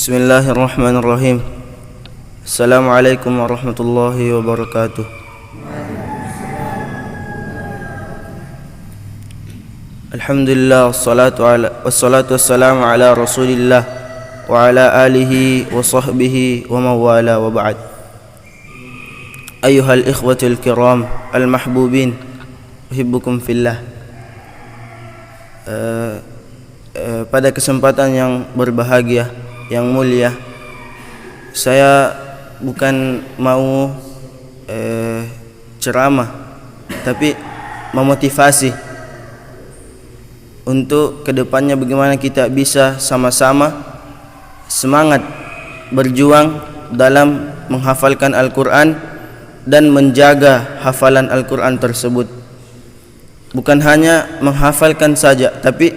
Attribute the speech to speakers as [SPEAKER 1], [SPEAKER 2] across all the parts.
[SPEAKER 1] Bismillahirrahmanirrahim. Assalamualaikum warahmatullahi wabarakatuh. Alhamdulillah wassalatu wassalamu ala Rasulillah wa ala alihi wa sahbihi wa mawala wa ba'd. Ayyuhal ikhwatul kiram al-mahbubin, uhibbukum fillah. Pada kesempatan yang berbahagia, yang mulia, saya bukan mau ceramah, tapi memotivasi untuk kedepannya bagaimana kita bisa sama-sama semangat berjuang dalam menghafalkan Al-Quran dan menjaga hafalan Al-Quran tersebut. Bukan hanya menghafalkan saja, tapi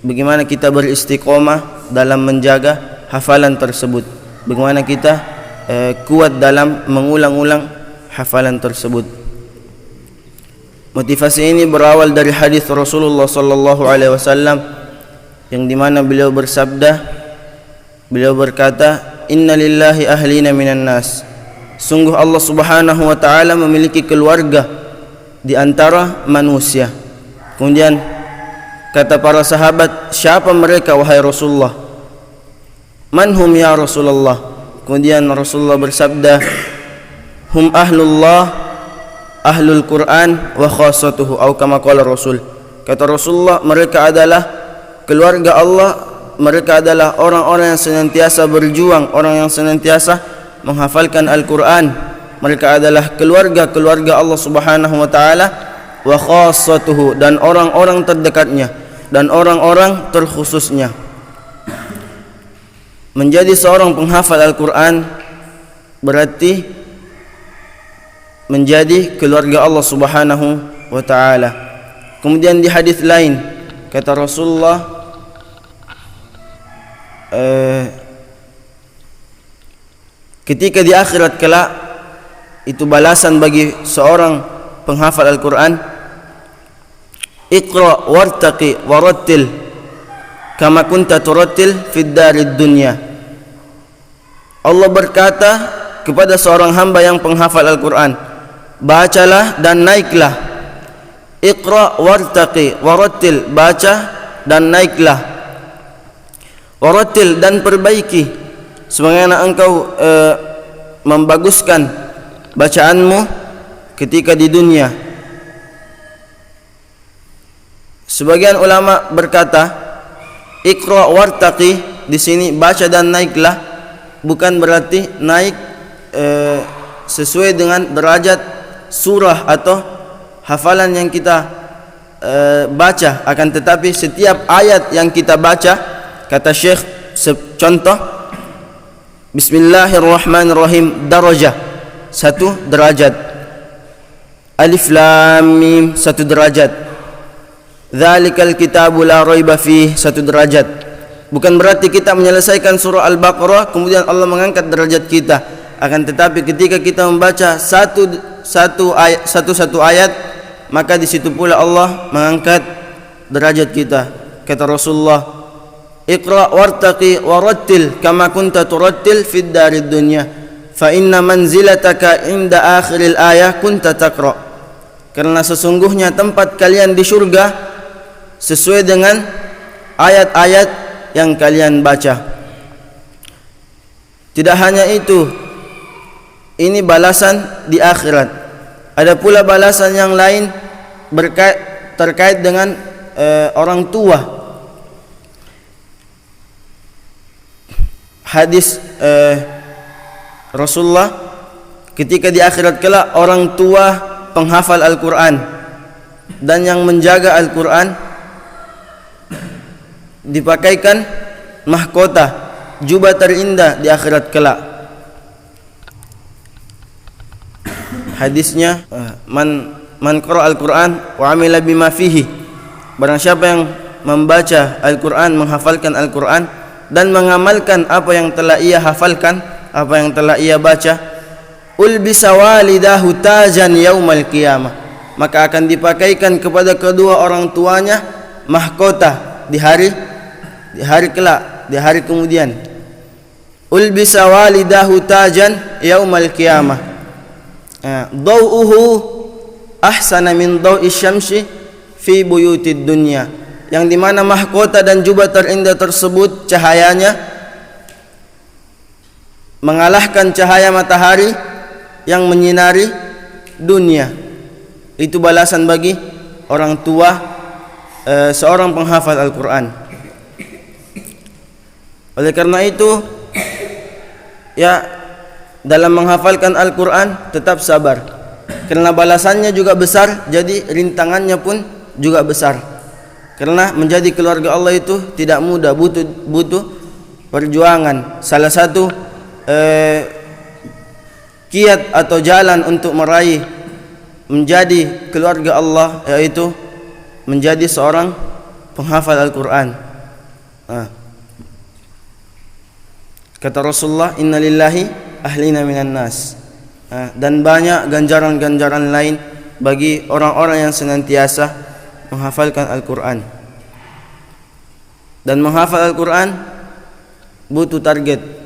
[SPEAKER 1] bagaimana kita beristiqomah dalam menjaga hafalan tersebut. Bagaimana kita kuat dalam mengulang-ulang hafalan tersebut. Motivasi ini berawal dari hadis Rasulullah sallallahu alaihi wasallam yang dimana beliau bersabda, beliau berkata, "Inna lillahi ahlina minan nas." Sungguh Allah Subhanahu wa taala memiliki keluarga di antara manusia. Kemudian kata para sahabat, "Siapa mereka wahai Rasulullah?" "Man hum ya Rasulullah?" Kemudian Rasulullah bersabda, "Hum ahlullah, ahlul Quran wa khassatuhu," atau kama qala Rasul. Kata Rasulullah, mereka adalah keluarga Allah, mereka adalah orang-orang yang senantiasa berjuang, orang yang senantiasa menghafalkan Al-Quran. Mereka adalah keluarga Allah Subhanahu wa taala, wa khassatuhu, dan orang-orang terdekatnya dan orang-orang terkhususnya. Menjadi seorang penghafal Al-Quran berarti menjadi keluarga Allah Subhanahu wa taala. Kemudian di hadis lain kata Rasulullah, ketika di akhirat kelak itu balasan bagi seorang penghafal Al-Quran, "Iqra wartaqi warattil kama kunta turattil fid darid dunya." Allah berkata kepada seorang hamba yang penghafal Al-Quran, bacalah dan naiklah. Iqra wartaqi warattil, baca dan naiklah. Warattil, dan perbaiki sebagaimana engkau membaguskan bacaanmu ketika di dunia. Sebagian ulama berkata, Iqra wartaqi di sini baca dan naiklah bukan berarti naik sesuai dengan derajat surah atau hafalan yang kita baca, akan tetapi setiap ayat yang kita baca, kata Syekh, contoh Bismillahirrahmanirrahim, darajah, satu derajat. Alif lam mim, satu derajat. Dzalikal kitabu la raiba fih, satu derajat. Bukan berarti kita menyelesaikan surah Al-Baqarah kemudian Allah mengangkat derajat kita, akan tetapi ketika kita membaca satu ayat, maka di situ pula Allah mengangkat derajat kita. Kata Rasulullah, Iqra wartaqi warattil kama kunta turattil fid darid dunya fa inna manzilataka inda akhiril ayah kunta taqra. Karena sesungguhnya tempat kalian di surga sesuai dengan ayat-ayat yang kalian baca. Tidak hanya itu, ini balasan di akhirat. Ada pula balasan yang lain terkait dengan orang tua. Hadis Rasulullah ketika di akhirat kelak, orang tua penghafal Al-Quran dan yang menjaga Al-Quran dipakaikan mahkota, jubah terindah di akhirat kelak. Hadisnya, man qara Al-Quran wa amila bima fihi, barang siapa yang membaca Al-Quran, menghafalkan Al-Quran dan mengamalkan apa yang telah ia hafalkan, apa yang telah ia baca, ulbisa walidahu tajan yaumal qiyamah, maka akan dipakaikan kepada kedua orang tuanya mahkota di hari kelak, di hari kemudian. ulbisa walidahu tajan yaumal qiyamah. Daw'uhu ahsana min daw'i syamsi fi buyutid dunya. Yang dimana mahkota dan jubah terindah tersebut cahayanya mengalahkan cahaya matahari yang menyinari dunia. Itu balasan bagi orang tua seorang penghafal Al-Quran. Oleh karena itu, ya, dalam menghafalkan Al-Quran tetap sabar, karena balasannya juga besar, jadi rintangannya pun juga besar. Karena menjadi keluarga Allah itu tidak mudah, butuh perjuangan. Salah satu kiat atau jalan untuk meraih menjadi keluarga Allah yaitu menjadi seorang penghafal Al-Quran. Kata Rasulullah, inna lillahi ahlina minan nas. Dan banyak ganjaran-ganjaran lain bagi orang-orang yang senantiasa menghafalkan Al-Quran. Dan menghafal Al-Quran butuh target.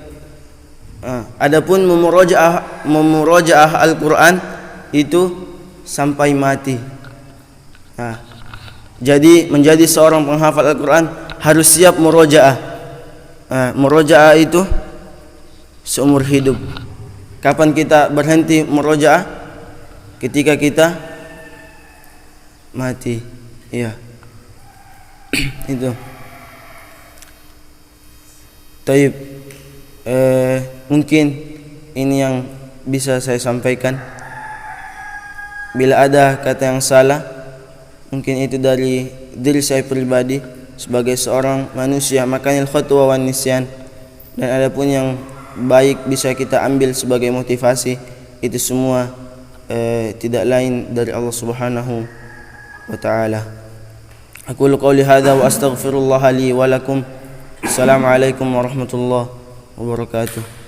[SPEAKER 1] Adapun memurojaah Al-Quran itu sampai mati. Jadi menjadi seorang penghafal Al-Quran harus siap murojaah. Murojaah itu seumur hidup. Kapan kita berhenti murojaah? Ketika kita mati. Iya. Itu. Taib. Mungkin ini yang bisa saya sampaikan. Bila ada kata yang salah, mungkin itu dari diri saya pribadi sebagai seorang manusia, makanil khatwa wan nisyan. Dan adapun yang baik bisa kita ambil sebagai motivasi, itu semua tidak lain dari Allah Subhanahu wa ta'ala. Aqulu qawli hadza wa astaghfirullah li wa lakum. Assalamualaikum warahmatullahi wabarakatuh.